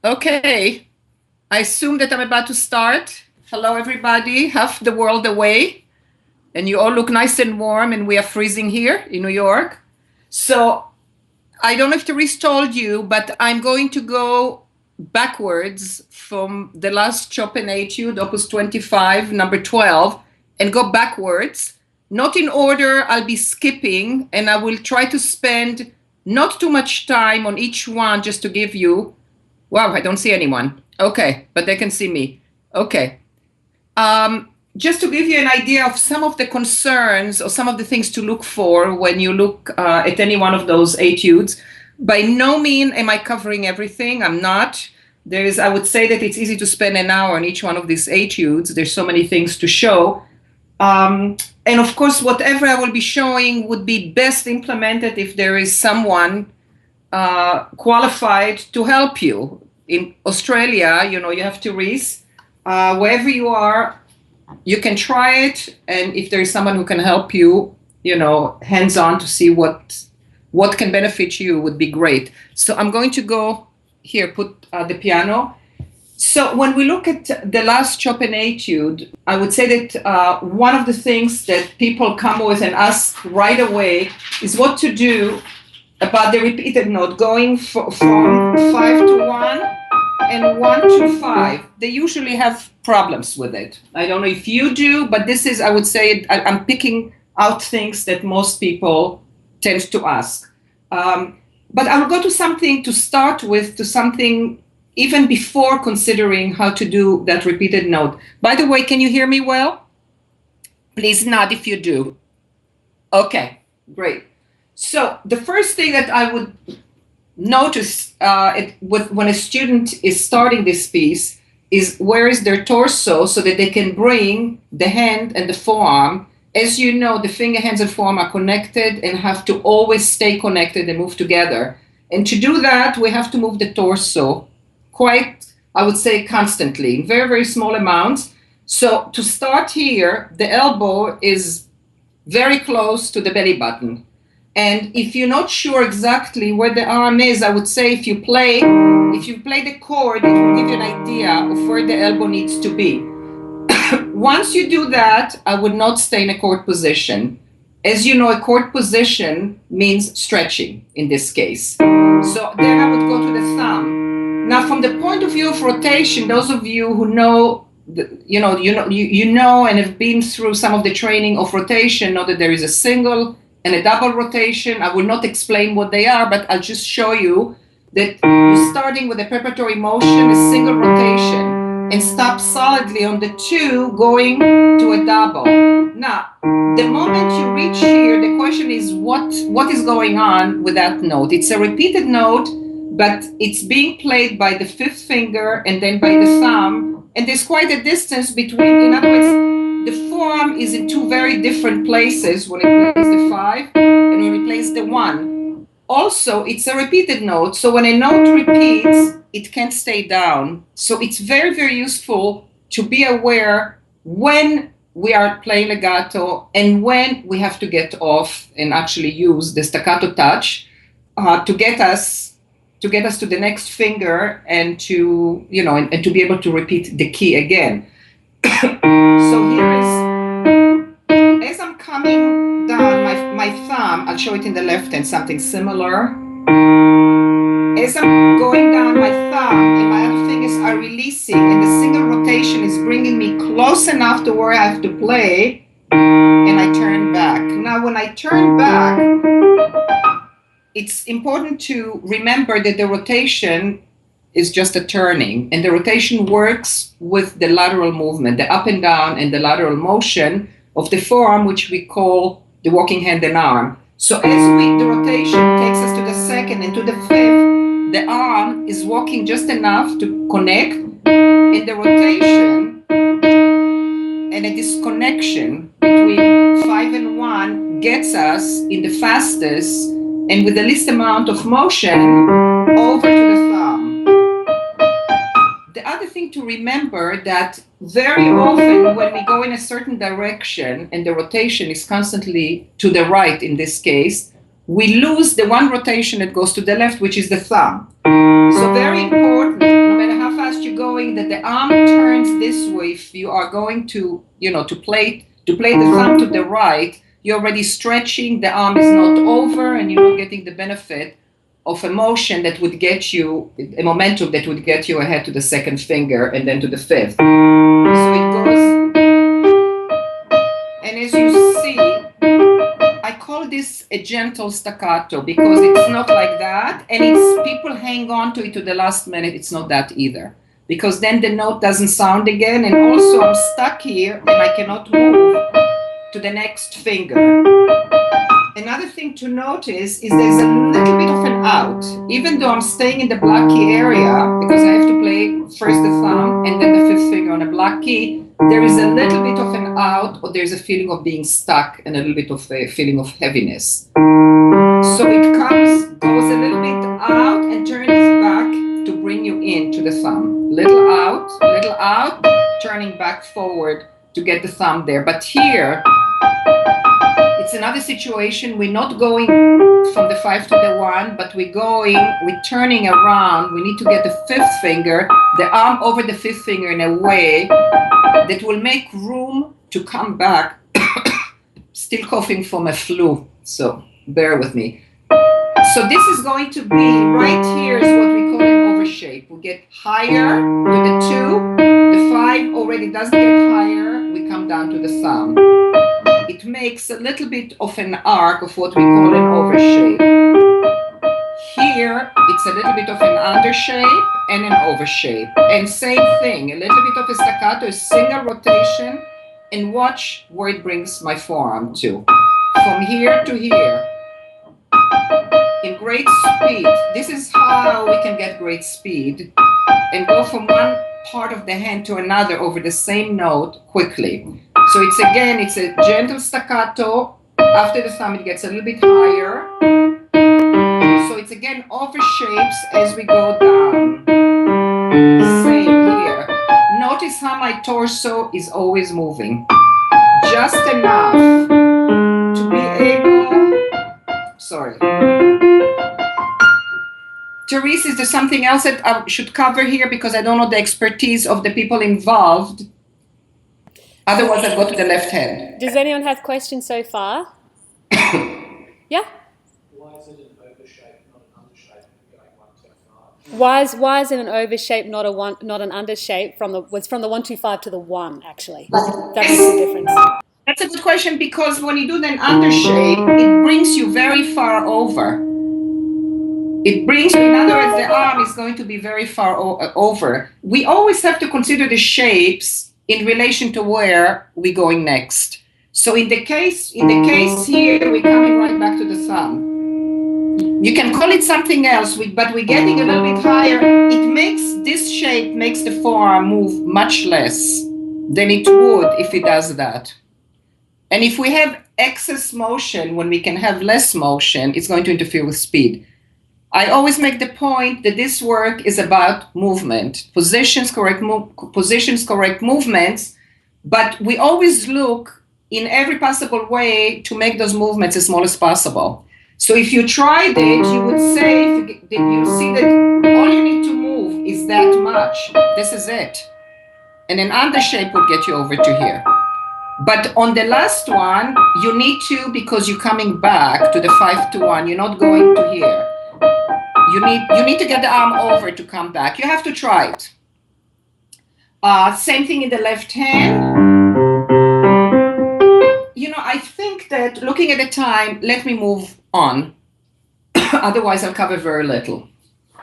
Okay, I assume that I'm about to start. Hello, everybody, half the world away, and you all look nice and warm, and we are freezing here in New York. So I don't know if Therese told you, but I'm going to go backwards from the last Chopin Etude, Opus 25, number 12, and go backwards. Not in order, I'll be skipping, and I will try to spend not too much time on each one just to give you. Wow, I don't see anyone. Okay, but they can see me. Okay. Just to give you an idea of some of the concerns or some of the things to look for when you look at any one of those etudes. By no means am I covering everything. I'm not. I would say that it's easy to spend an hour on each one of these etudes. There's so many things to show. And of course, whatever I will be showing would be best implemented if there is someone qualified to help you. In Australia, you have Therese. Wherever you are, you can try it. And if there is someone who can help you, hands-on to see what can benefit you would be great. So I'm going to go here, put the piano. So when we look at the last Chopin etude, I would say that one of the things that people come with and ask right away is what to do about the repeated note, going from 5 to 1 and 1 to 5. They usually have problems with it. I don't know if you do, but this is, I would say, I'm picking out things that most people tend to ask. But I'll go to something to start with, to something even before considering how to do that repeated note. By the way, can you hear me well? Please nod if you do. Okay, great. So the first thing that I would notice when a student is starting this piece is where is their torso so that they can bring the hand and the forearm. As you know, the finger, hands, and forearm are connected and have to always stay connected and move together. And to do that, we have to move the torso quite, I would say, constantly, in very, very small amounts. So to start here, the elbow is very close to the belly button. And if you're not sure exactly where the arm is, I would say if you play the chord, it will give you an idea of where the elbow needs to be. Once you do that, I would not stay in a chord position. As you know, a chord position means stretching in this case. So then I would go to the thumb. Now, from the point of view of rotation, those of you who know, you know and have been through some of the training of rotation know that there is a single and a double rotation. I will not explain what they are, but I'll just show you that you're starting with a preparatory motion, a single rotation, and stop solidly on the 2, going to a double. Now, the moment you reach here, the question is what is going on with that note? It's a repeated note, but it's being played by the 5th finger and then by the thumb, and there's quite a distance between. In other words, the forearm is in 2 very different places when it plays the 5 and when it plays the 1. Also, it's a repeated note, so when a note repeats, it can't stay down. So it's very, very useful to be aware when we are playing legato and when we have to get off and actually use the staccato touch to get us to the next finger and to and to be able to repeat the key again. So here is, as I'm coming down, my thumb, I'll show it in the left hand, something similar. As I'm going down, my thumb and my other fingers are releasing, and the single rotation is bringing me close enough to where I have to play, and I turn back. Now, when I turn back, it's important to remember that the rotation is just a turning, and the rotation works with the lateral movement, the up and down and the lateral motion of the forearm, which we call the walking hand and arm. So as the rotation takes us to the 2nd and to the 5th, the arm is walking just enough to connect, and the rotation and a disconnection between 5 and 1 gets us in the fastest and with the least amount of motion over to the thumb. The other thing to remember that very often when we go in a certain direction and the rotation is constantly to the right in this case, we lose the one rotation that goes to the left, which is the thumb. So very important, no this way, if you are going to, to play the thumb to the right, you're already stretching, the arm is not over, and you're not getting the benefit of a motion that would get you, a momentum that would get you ahead to the second finger and then to the fifth. So it goes, and as you see, I call this a gentle staccato because it's not like that, and it's people hang on to it to the last minute. It's not that either, because then the note doesn't sound again, and also I'm stuck here and I cannot move to the next finger. Another thing to notice is there's a little bit of an out, even though I'm staying in the black key area, because I have to play first the thumb and then the fifth finger on a black key. There is a little bit of an out, or there's a feeling of being stuck and a little bit of a feeling of heaviness. So it goes a little bit out and turns back to bring you into the thumb. Little out, turning back forward to get the thumb there. But here, it's another situation. We're not going from the 5 to the 1, but we're turning around. We need to get the fifth finger, the arm over the fifth finger in a way that will make room to come back. Still coughing from a flu, so bear with me. So this is going to be, right here is what we call an overshape. We get higher to the 2, the 5 already doesn't get higher, we come down to the thumb. It makes a little bit of an arc of what we call an overshape. Here, it's a little bit of an undershape and an overshape. And same thing, a little bit of a staccato, a single rotation, and watch where it brings my forearm to. From here to here. In great speed. This is how we can get great speed and go from one part of the hand to another over the same note quickly. So it's a gentle staccato. After the thumb, it gets a little bit higher. So it's again overshapes as we go down. Same here. Notice how my torso is always moving. Just enough to be able, sorry. Therese, is there something else that I should cover here? Because I don't know the expertise of the people involved. Otherwise, I'll go to the left hand. Does anyone have questions so far? Yeah? Why is it an overshape, not an undershape, going 125? Why is it an overshape, not an undershape? Was from the 125 to the 1 actually. That's the difference. That's a good question, because when you do the undershape, it brings you very far over. It brings you, in other words, the arm is going to be very far over. We always have to consider the shapes in relation to where we're going next. So in the case here, we're coming right back to the thumb. You can call it something else, but we're getting a little bit higher. This shape makes the forearm move much less than it would if it does that. And if we have excess motion, when we can have less motion, it's going to interfere with speed. I always make the point that this work is about movement, positions, correct movements, but we always look in every possible way to make those movements as small as possible. So if you tried it, you would say, you see that all you need to move is that much. This is it. And an undershape would get you over to here. But on the last one, you need to, because you're coming back to the 5 to 1, you're not going to here. You need to get the arm over to come back. You have to try it. Same thing in the left hand. I think that looking at the time, let me move on. Otherwise, I'll cover very little.